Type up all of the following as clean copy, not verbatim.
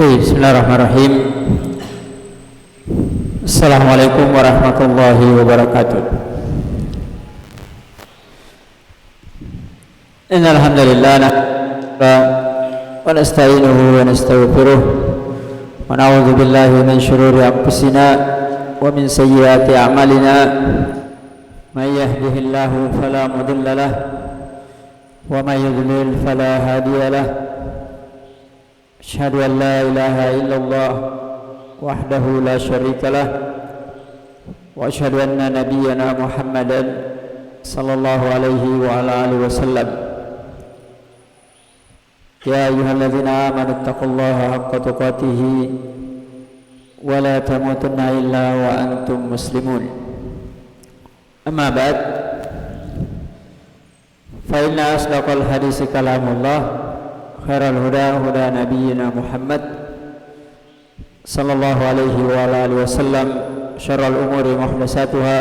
Bismillahirrahmanirrahim. Assalamualaikum warahmatullahi wabarakatuh. Innal hamdalillah wa nasta'inuhu wa nastaghfiruh wa na'udzu billahi min shururi anfusina wa min sayyiati a'malina. May yahdihillahu fala mudilla lahu wa may yudlil fala hadiya lahu. Asyhadu an la ilaha illallah wahdahu la syarika lah wa asyhadu anna nabiyyana Muhammadan sallallahu alaihi wa ala alihi wasallam. Ya ayyuhalladzina amanu taqullaha haqqa tuqatih wa la tamutunna illa wa antum muslimun. Amma ba'd, fa inna asdaqal hadisi kalamullah, khairal huda huda nabiyyina Muhammad sallallahu alaihi wa alihi wasallam, syarrul umuri muhdatsatuha,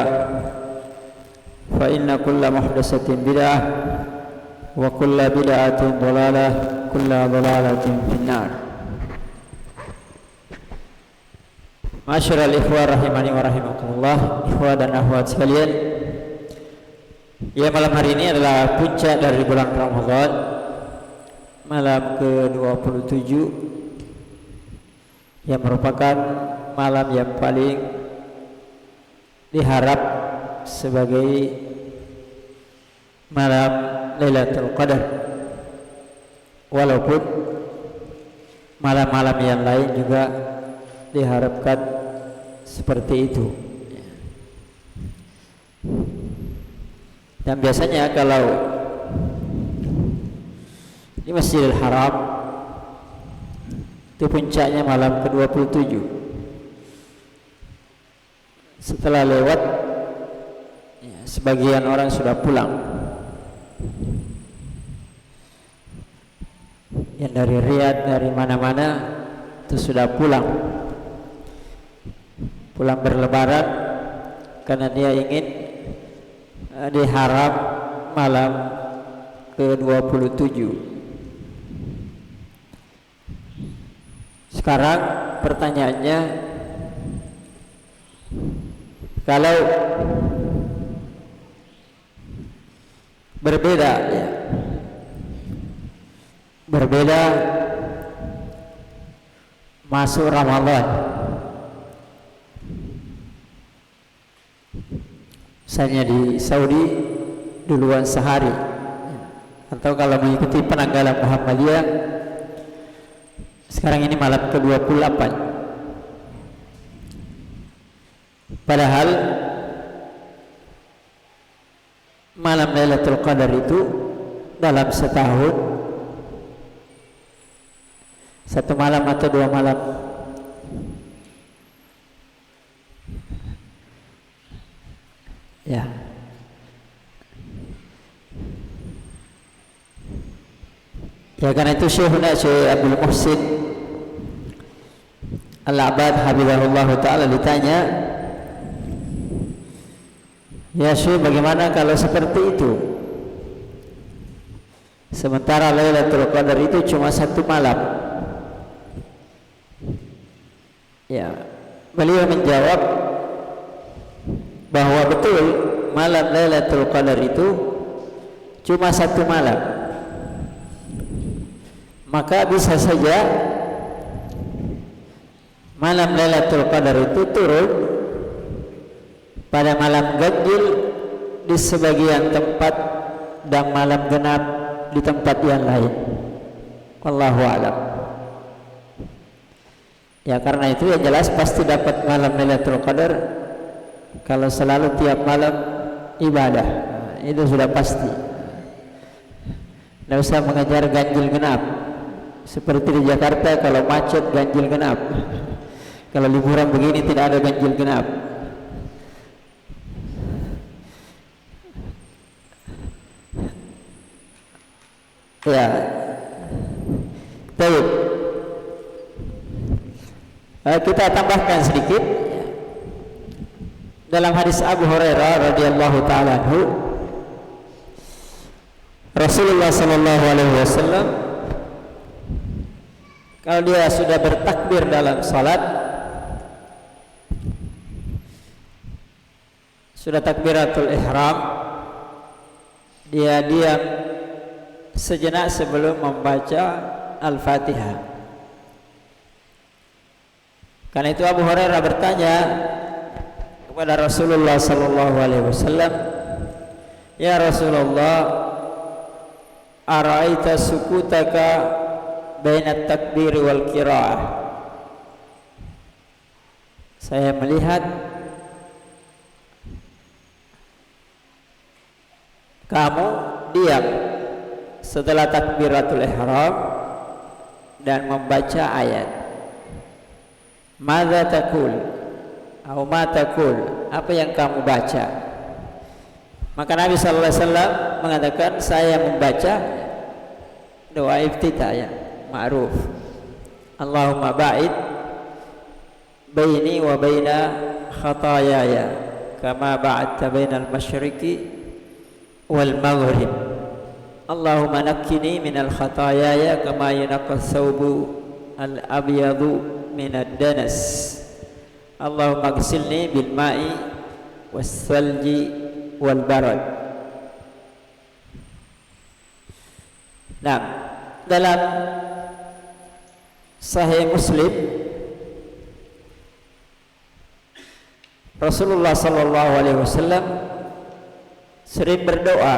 fa inna kulla muhdatsatin bid'ah wa kulla bid'atin dhalalah, kulla dhalalatin finnar. Ma'asyiral ikhwah rahimani wa rahimakumullah, ikhwah dan akhwat sekalian, ya, malam hari ini adalah puncak dari bulan Ramadan, malam ke-27, yang merupakan malam yang paling diharap sebagai malam Lailatul Qadar, walaupun malam-malam yang lain juga diharapkan seperti itu. Dan biasanya kalau di Masjidil Haram itu puncaknya malam ke-27. Setelah lewat, ya, sebagian orang sudah pulang. Yang dari Riyadh, dari mana-mana itu sudah pulang berlebaran, karena dia ingin di Haram malam ke-27. Sekarang pertanyaannya, kalau berbeda, ya, berbeda masuk Ramadan, misalnya di Saudi duluan sehari, atau kalau mengikuti penanggalan Muhammadiyah sekarang ini malam ke-28. Padahal malam Lailatul Qadar itu dalam setahun satu malam atau dua malam. Ya. Ya, karena itu Syekh Abdul Muhsin Al-Abad hafizahullah ta'ala ditanya, ya Syekh, bagaimana kalau seperti itu? Sementara Lailatul Qadar itu cuma satu malam. Ya, beliau menjawab bahwa betul malam Lailatul Qadar itu cuma satu malam. Maka bisa saja malam Lailatul Qadar itu turun pada malam ganjil di sebagian tempat dan malam genap di tempat yang lain. Wallahu a'lam. Ya, karena itu yang jelas pasti dapat malam Lailatul Qadar kalau selalu tiap malam ibadah. Nah, itu sudah pasti. Tidak usah mengejar ganjil genap. Seperti di Jakarta, kalau macet ganjil genap, kalau liburan begini tidak ada ganjil genap. Ya, baik. Kita tambahkan sedikit dalam hadis Abu Hurairah radhiyallahu taala anhu, Rasulullah sallallahu alaihi wasallam Kalau dia sudah bertakbir dalam salat, sudah takbiratul ihram, dia diam sejenak sebelum membaca Al-Fatihah. Karena itu Abu Hurairah bertanya kepada Rasulullah sallallahu alaihi wasallam, "Ya Rasulullah, ara'aita sukutaka baina takbir wal qiraah?" Saya melihat kamu diam setelah takbiratul ihram dan membaca ayat. Madza taqul? Atau ma taqul? Apa yang kamu baca? Maka Nabi sallallahu alaihi wasallam mengatakan, saya membaca doa iftitah ya, ma'ruf. Allahumma ba'id baini wa baina khataayaya kama ba'adta bainal masyriqi wal maghrib. Allahumma nakkini minal khataayaya kama yunaqqa thawbu al abyadu minad danas. Allahumma ghsilni bil ma'i was salji wal barad. Nah, dalam Sahih Muslim Rasulullah sallallahu alaihi wasallam sering berdoa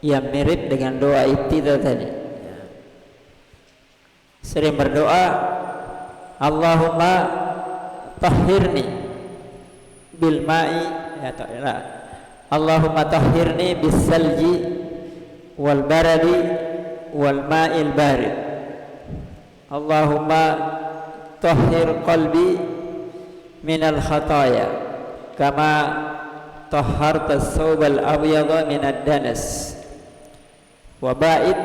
yang mirip dengan doa ibtidah tadi. Sering berdoa, Allahumma tahhirni bil ma'i, ya ta'ala, Allahumma tahhirni bis salji wal baradi wal ma'il barid. Allahumma tahhir qalbi minal khataya kama tahharta thawbal abyadha minad danas wa ba'id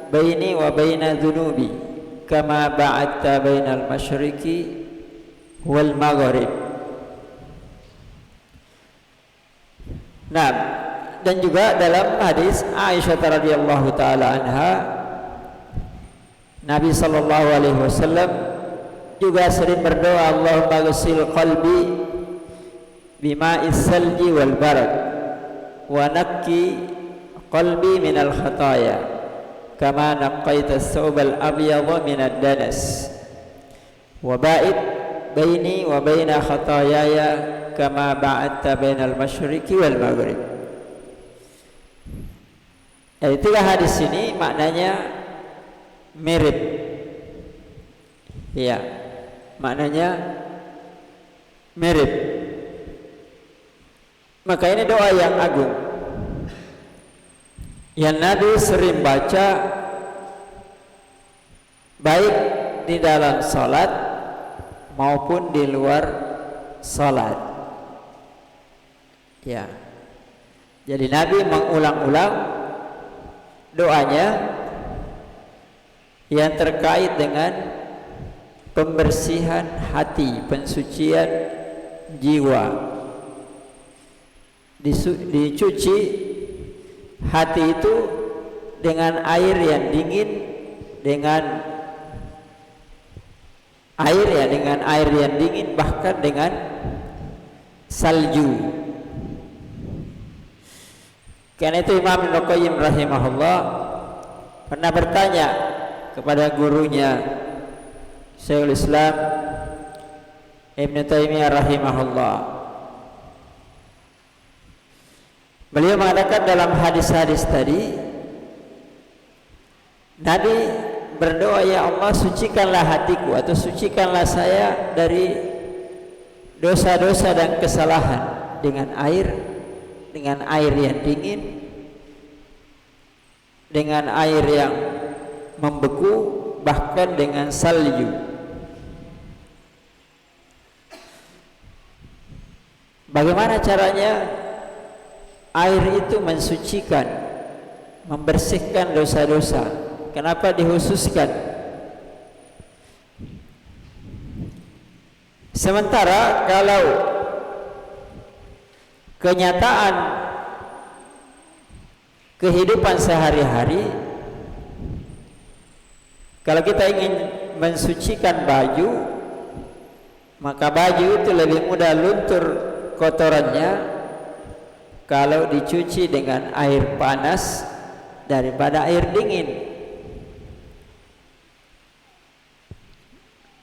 baini wa baina dhunubi kama ba'adta bainal masyriqi wal maghrib. Nah, dan juga dalam hadis Aisyah radhiyallahu taala anha, Nabi sallallahu alaihi wasallam juga sering berdoa, Allahumma ghsil qalbi bima'is salji wal barad wa nakki qalbi minal khataaya kama naqqaita thawbal abyadha minad danas wa ba'id baini wa baina khataayaya kama ba'adta bainal masyriqi wal maghrib. Jadi tiga hadis ini maknanya mirip, ya, maknanya mirip. Maka ini doa yang agung yang Nabi sering baca baik di dalam salat maupun di luar salat. Ya. Jadi Nabi mengulang-ulang doanya yang terkait dengan pembersihan hati, pensucian jiwa. Dicuci hati itu dengan air yang dingin, dengan air ya, dengan air yang dingin, bahkan dengan salju. Karena itu Imam Ibnu Qayyim rahimahullah pernah bertanya kepada gurunya Syekhul Islam Ibnu Taimiyah rahimahullah. Beliau mengatakan dalam hadis-hadis tadi, Nabi berdoa, ya Allah, sucikanlah hatiku atau sucikanlah saya dari dosa-dosa dan kesalahan dengan air yang dingin, dengan air yang membeku, bahkan dengan salju. Bagaimana caranya air itu mensucikan, membersihkan dosa-dosa? Kenapa dihususkan? Sementara kalau kenyataan kehidupan sehari-hari Kalau kita ingin mensucikan baju, maka baju itu lebih mudah luntur kotorannya kalau dicuci dengan air panas daripada air dingin.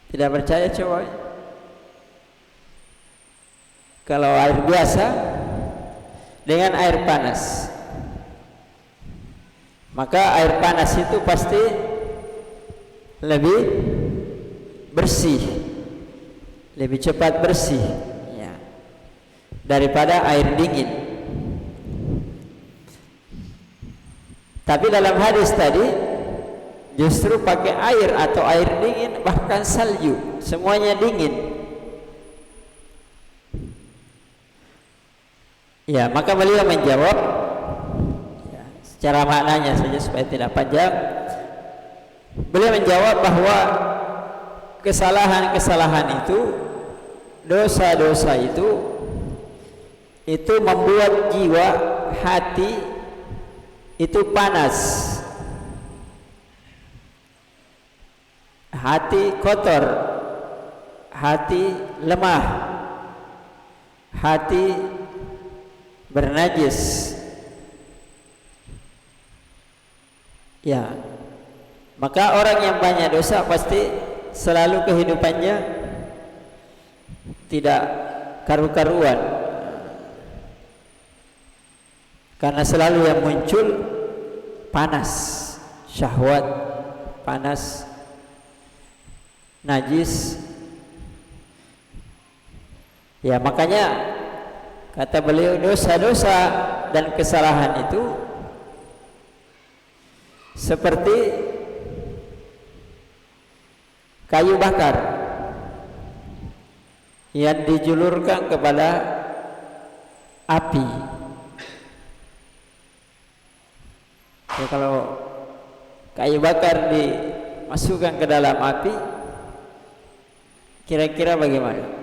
Tidak percaya coba. Kalau air biasa dengan air panas, maka air panas itu pasti lebih bersih, lebih cepat bersih ya, daripada air dingin. Tapi dalam hadis tadi justru pakai air atau air dingin, bahkan salju, semuanya dingin. Ya, maka beliau menjawab ya, secara maknanya saja supaya tidak panjang. Beliau menjawab bahwa kesalahan-kesalahan itu, dosa-dosa itu membuat jiwa, hati itu panas, hati kotor, hati lemah, hati bernajis. Ya, maka orang yang banyak dosa pasti selalu kehidupannya tidak karu-karuan, karena selalu yang muncul panas, syahwat, panas, najis. Ya, makanya kata beliau, dosa-dosa dan kesalahan itu seperti kayu bakar yang dijulurkan kepada api. Ya, kalau kayu bakar dimasukkan ke dalam api, kira-kira bagaimana?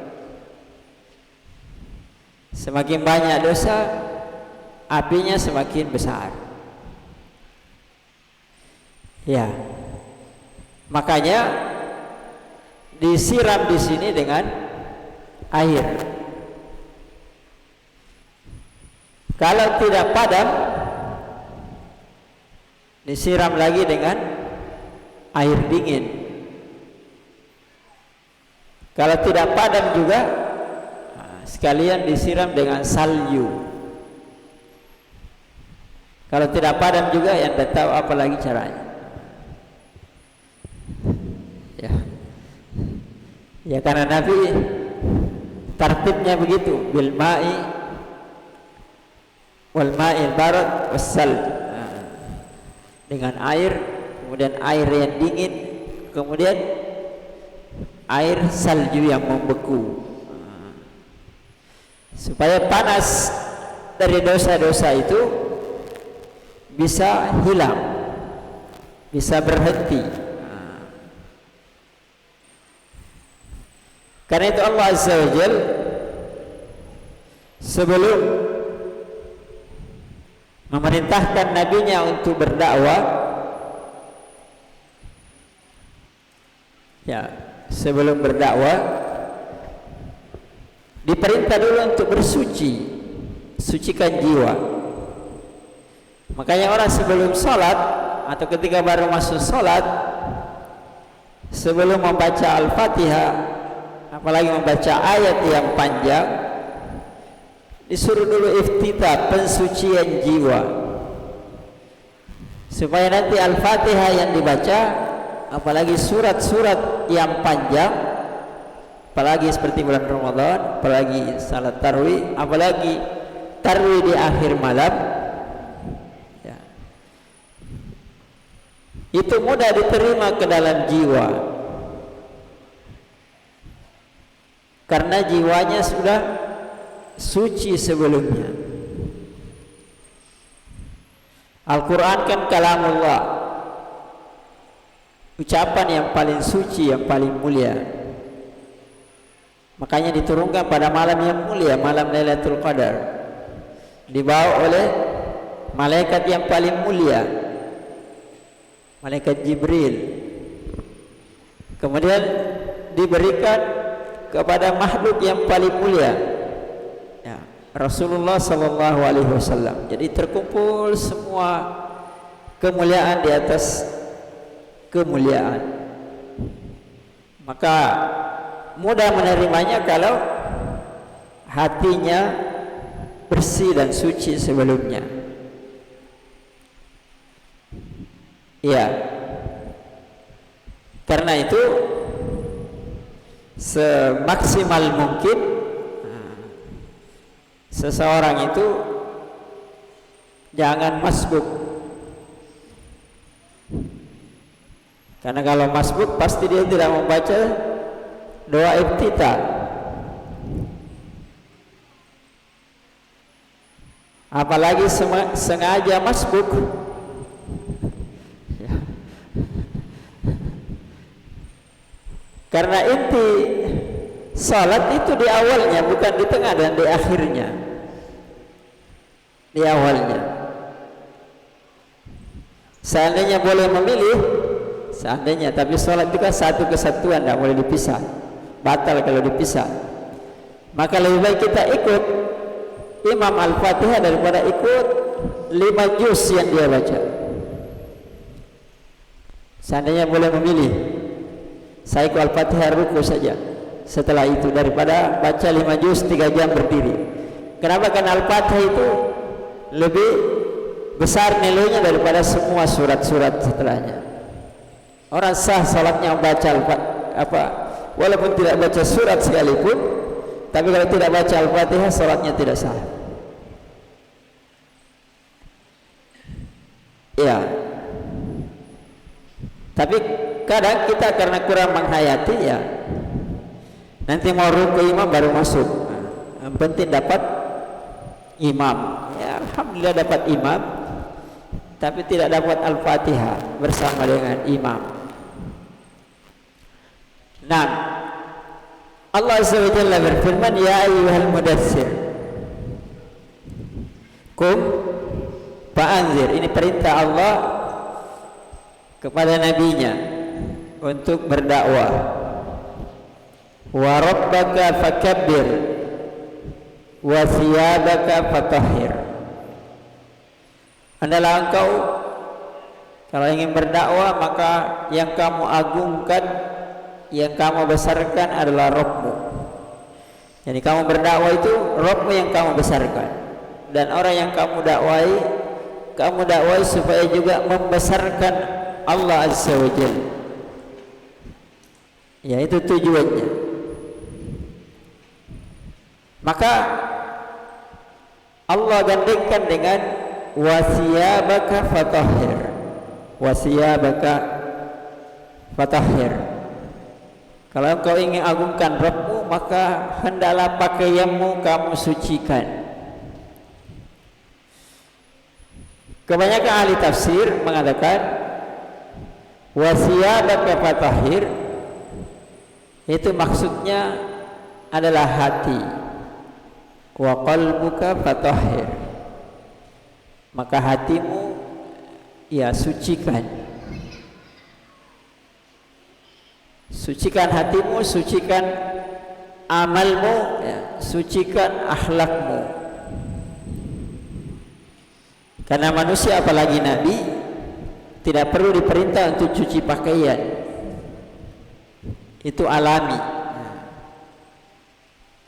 Semakin banyak dosa, apinya semakin besar. Ya, makanya disiram di sini dengan air. Kalau tidak padam, disiram lagi dengan air dingin. Kalau tidak padam juga, sekalian disiram dengan salju. Kalau tidak padam juga, yang tidak tahu apa lagi caranya. Ya, ya karena Nabi tertibnya begitu, bil ma'i wal ma'il barad wassal, dengan air, kemudian air yang dingin, kemudian air salju yang membeku, supaya panas dari dosa-dosa itu bisa hilang, bisa berhenti. Karena itu Allah Azza wa Jal sebelum memerintahkan nabinya untuk berdakwah, ya, sebelum berdakwah diperintah dulu untuk bersuci, sucikan jiwa. Makanya orang sebelum sholat atau ketika baru masuk sholat, sebelum membaca Al-Fatihah, apalagi membaca ayat yang panjang, disuruh dulu iftitah, pensucian jiwa, supaya nanti Al-Fatihah yang dibaca, apalagi surat-surat yang panjang, apalagi seperti bulan Ramadan, apalagi salat tarawih, apalagi tarawih di akhir malam, ya, itu mudah diterima ke dalam jiwa, karena jiwanya sudah suci sebelumnya. Al-Quran kan kalamullah, ucapan yang paling suci, yang paling mulia. Makanya diturunkan pada malam yang mulia, malam Lailatul Qadar, dibawa oleh malaikat yang paling mulia, malaikat Jibril. kemudian diberikan kepada makhluk yang paling mulia, ya, Rasulullah sallallahu alaihi wasallam. Jadi terkumpul semua kemuliaan di atas kemuliaan. Maka mudah menerimanya kalau hatinya bersih dan suci sebelumnya. Ya, karena itu semaksimal mungkin seseorang itu jangan masbuk. Karena kalau masbuk pasti dia tidak membaca doa iftitah. Apalagi sengaja masbuk. Karena inti salat itu di awalnya, bukan di tengah dan di akhirnya. Di awalnya. Seandainya boleh memilih, seandainya, tapi salat itu kan satu kesatuan, tidak boleh dipisah. Batal kalau dipisah. Maka lebih baik kita ikut Imam Al-Fatihah daripada ikut 5 juz yang dia baca. Seandainya boleh memilih, saya ikut Al-Fatihah ruku saja. Setelah itu daripada baca 5 juz 3 jam berdiri. Kenapa? Karena Al-Fatihah itu lebih besar nilainya daripada semua surat-surat setelahnya. Orang sah salatnya membaca walaupun tidak baca surat sekalipun, tapi kalau tidak baca Al-Fatihah salatnya tidak sah. Ya. Tapi kadang kita karena kurang menghayati, ya, nanti mau ruku imam baru masuk. Yang penting dapat imam. Ya, alhamdulillah dapat imam, tapi tidak dapat Al-Fatihah bersama dengan imam. Nah, Allah Azza wa Jalla berfirman, ya ayyuhal mudaththir qum fa'anzir. Ini perintah Allah kepada nabinya untuk berdakwah. Wa rabbaka fakabbir wa thiyabaka fatahhir. Adalah engkau kalau ingin berdakwah, maka yang kamu agungkan, yang kamu besarkan adalah Rabbmu. Jadi kamu berdakwah itu Rabbmu yang kamu besarkan, dan orang yang kamu dakwai supaya juga membesarkan Allah Azza wa Jalla. Ya, itu tujuannya. Maka Allah gandengkan dengan wasiyabaka fatahhir. Wasiyabaka fatahhir. Kalau engkau ingin agungkan Rabbmu, maka hendaklah pakaianmu kamu sucikan. Kebanyakan ahli tafsir mengatakan wasiyabaka fatahhir itu maksudnya adalah hati. Wa qalbuka fatahhir. Maka hatimu ya sucikan. Sucikan hatimu, sucikan amalmu, ya, sucikan akhlakmu. Karena manusia apalagi nabi tidak perlu diperintah untuk cuci pakaian. Itu alami.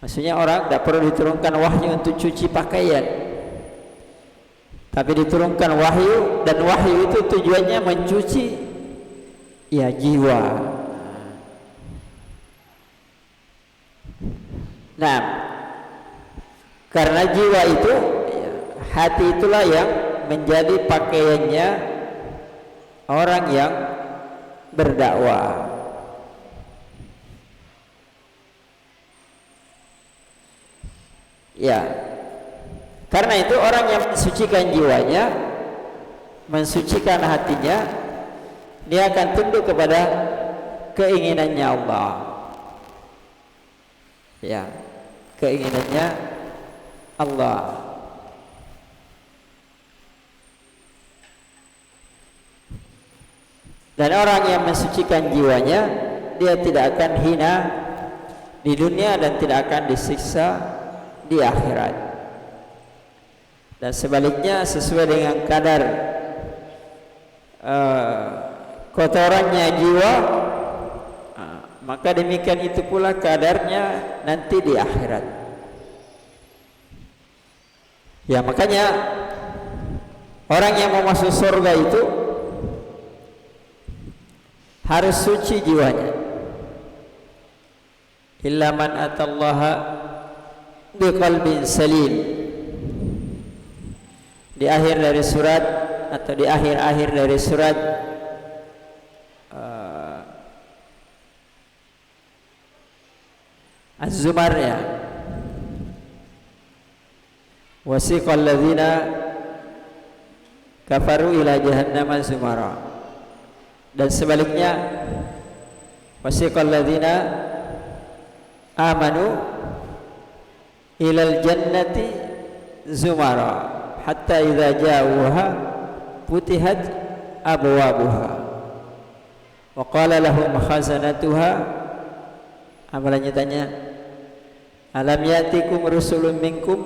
Maksudnya orang tidak perlu diturunkan wahyu untuk cuci pakaian, tapi diturunkan wahyu, dan wahyu itu tujuannya mencuci ya jiwa. Nah, karena jiwa itu, hati itulah yang menjadi pakaiannya orang yang berdakwah. Ya, karena itu orang yang mensucikan jiwanya, mensucikan hatinya, dia akan tunduk kepada keinginannya Allah. Ya, keinginannya Allah. Dan orang yang mensucikan jiwanya, dia tidak akan hina di dunia dan tidak akan disiksa di akhirat. Dan sebaliknya sesuai dengan kadar kotorannya jiwa, maka demikian itu pula kadarnya nanti di akhirat. Ya, makanya orang yang mau masuk surga itu harus suci jiwanya. Illa man atallaha biqalbin salim. Di akhir dari surat atau di akhir-akhir dari surat Az-Zumar, ya, wasiqal ladzina kafaru ila jahannama zumara. Dan sebaliknya, wasiqal ladzina amanu ilal jannati zumara hatta idza ja'uha futihat abwabuha wa qala lahum khazanatuha. Apa lanjutannya? Alam yatikum rusulun minkum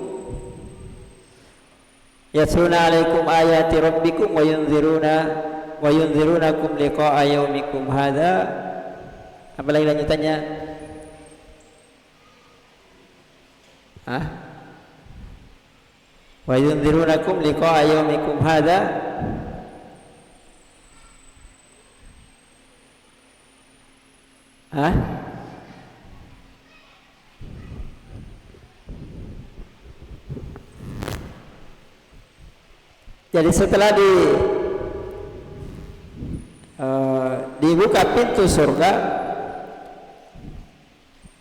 yatluna alaikum ayati rabbikum wa yunzirunakum liqa'a yaumikum hadza. Apa lagi lanjutannya? Wa yunzirunakum liqa'a yaumikum hadza. Jadi setelah dibuka pintu surga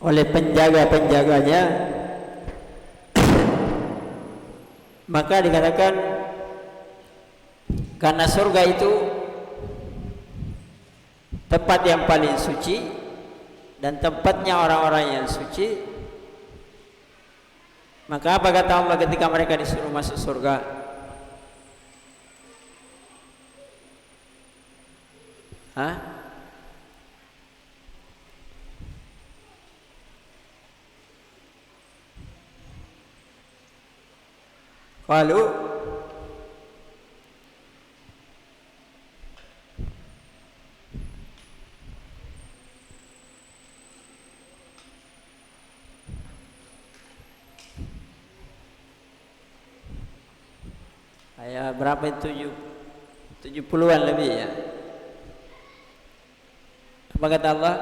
oleh penjaga-penjaganya, maka dikatakan karena surga itu tempat yang paling suci dan tempatnya orang-orang yang suci, maka apa kata Allah ketika mereka disuruh masuk surga? Qalu ayat berapa itu? 70-an lebih, ya. Apa kata Allah?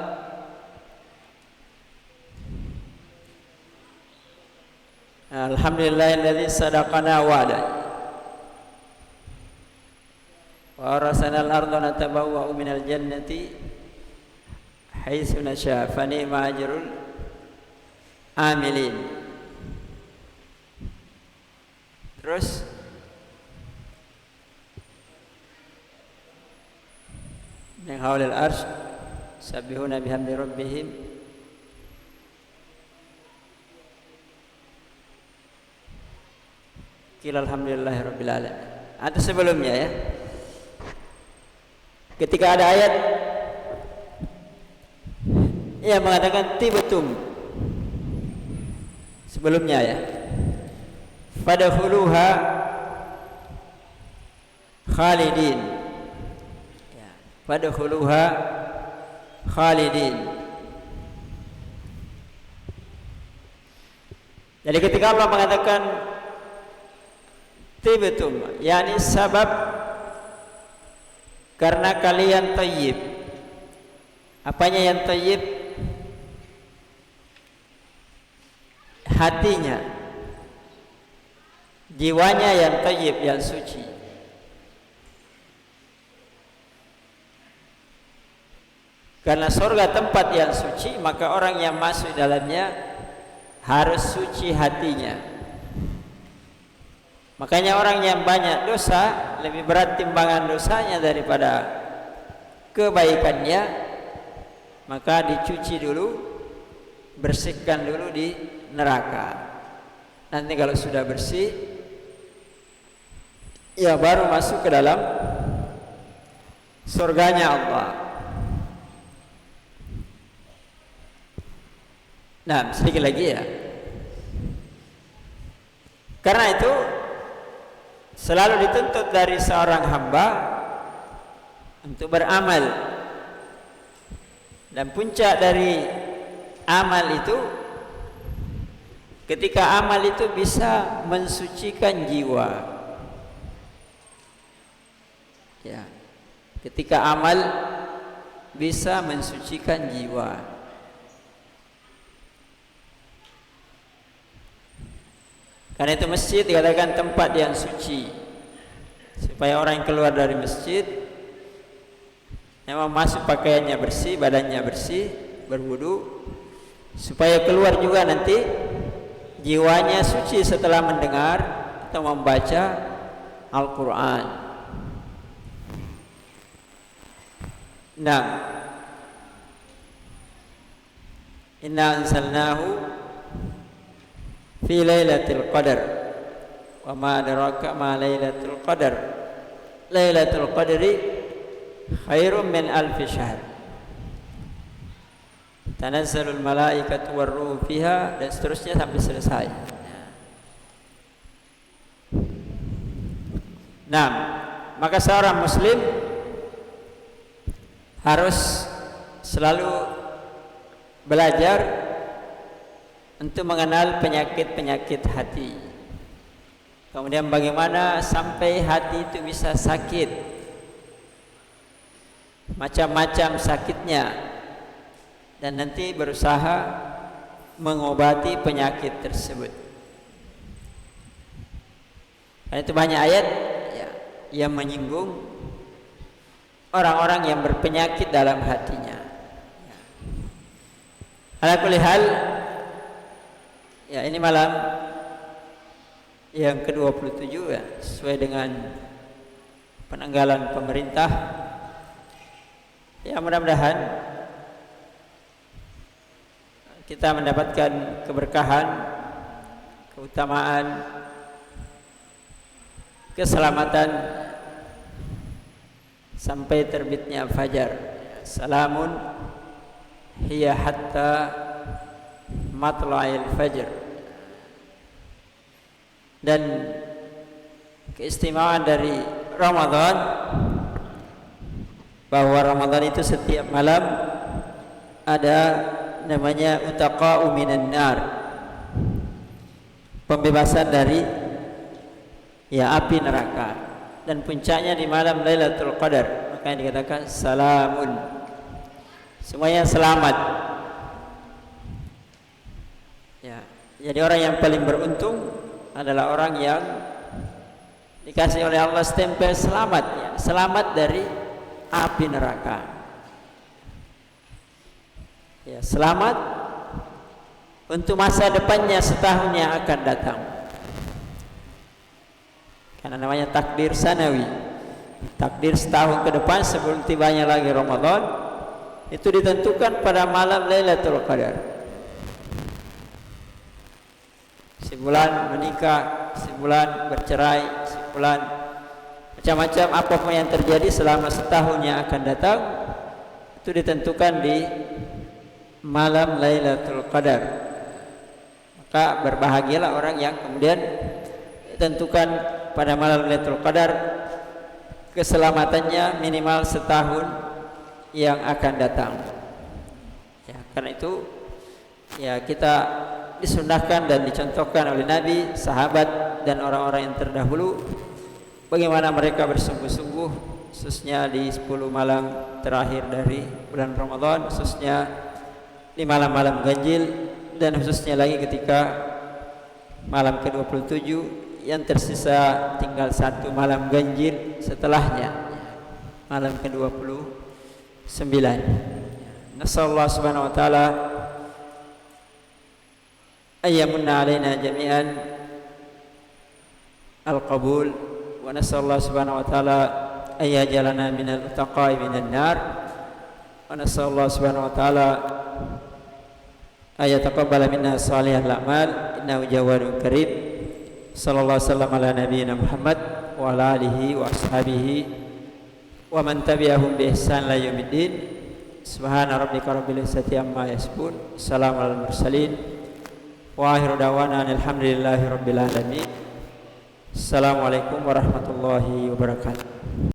Alhamdulillahilladzi sadaqana wa'da wa arsalna al-ardha natabawwa'u minal jannati haitsu nasha fa ni'ma ajrul amilin. Terus min hawlil arsy sabbihuna bihamdi rabbihim qila alhamdulillahi rabbil alamin. Atau sebelumnya, ya, ketika ada ayat yang mengatakan tibtum, sebelumnya, ya, fadkhuluha khalidin, ya, fadkhuluha khalidin. Jadi ketika Allah mengatakan tibtum, yakni sabab karena kalian thayyib. Apanya yang thayyib? Hatinya, jiwanya yang thayyib, yang suci. Karena surga tempat yang suci, maka orang yang masuk dalamnya harus suci hatinya. Makanya orang yang banyak dosa lebih berat timbangan dosanya daripada kebaikannya, maka dicuci dulu, bersihkan dulu di neraka. Nanti kalau sudah bersih, ya baru masuk ke dalam surganya Allah. Nah, sedikit lagi ya. Karena itu selalu dituntut dari seorang hamba untuk beramal, dan puncak dari amal itu ketika amal itu bisa mensucikan jiwa. Ya, ketika amal bisa mensucikan jiwa. Karena itu masjid dikatakan tempat yang suci, supaya orang yang keluar dari masjid memang masuk pakaiannya bersih, badannya bersih, berwudu, supaya keluar juga nanti jiwanya suci setelah mendengar atau membaca Al-Quran. Nah, inna anzalnahu fi lailatul qadar wa ma adraka ma lailatul qadar lailatul qadri khairum min alfi syahr tanazzalul malaikatu warruhu fiha, dan seterusnya sampai selesai. Nah, maka seorang muslim harus selalu belajar untuk mengenal penyakit-penyakit hati. Kemudian bagaimana sampai hati itu bisa sakit, macam-macam sakitnya, dan nanti berusaha mengobati penyakit tersebut. Karena itu banyak ayat ya, yang menyinggung orang-orang yang berpenyakit dalam hatinya. Ala kulli hal, ya, ini malam yang ke-27 ya, sesuai dengan penanggalan pemerintah. Ya, mudah-mudahan kita mendapatkan keberkahan, keutamaan, keselamatan sampai terbitnya fajar. Salamun hiya hatta matla'il fajr. Dan keistimewaan dari Ramadan, bahwa Ramadan itu setiap malam ada namanya utaqa'u minan nar, pembebasan dari ya api neraka, dan puncaknya di malam Lailatul Qadar. Makanya dikatakan salamun, semuanya selamat. Ya, jadi orang yang paling beruntung adalah orang yang dikasih oleh Allah stempel selamat, ya, selamat dari api neraka. Ya, selamat untuk masa depannya setahun yang akan datang. Karena namanya takdir sanawi, takdir setahun ke depan sebelum tibanya lagi Ramadan, itu ditentukan pada malam Lailatul Qadar. Sebulan menikah, sebulan bercerai, sebulan macam-macam apapun yang terjadi selama setahun yang akan datang, itu ditentukan di malam Lailatul Qadar. Maka berbahagialah orang yang kemudian ditentukan pada malam Lailatul Qadar keselamatannya minimal setahun yang akan datang. Ya, karena itu ya kita disunahkan dan dicontohkan oleh Nabi, sahabat, dan orang-orang yang terdahulu bagaimana mereka bersungguh-sungguh, khususnya di 10 malam terakhir dari bulan Ramadan, khususnya di malam-malam ganjil, dan khususnya lagi ketika malam ke-27 yang tersisa tinggal satu malam ganjil setelahnya, malam ke-29. Nasallahu subhanahu wa ta'ala ayyamunna alaina jami'an al-qabul, wa nasallallahu subhanahu wa ta'ala ayyajalana minal utaqai minan nar, wa nasallallahu subhanahu wa ta'ala ayataqabbala minna salihal a'mal innahu jawadun karim. Sallallahu alaihi wasallam ala nabiyyina Muhammad wa ala alihi wa ashabihi wa man tabi'ahum bi ihsan ila yaumiddin. Subhana rabbika rabbil izzati amma yasifun. Assalamu alal mursalin. Wa akhiru da'wana alhamdulillahi rabbil alamin. Assalamualaikum warahmatullahi wabarakatuh.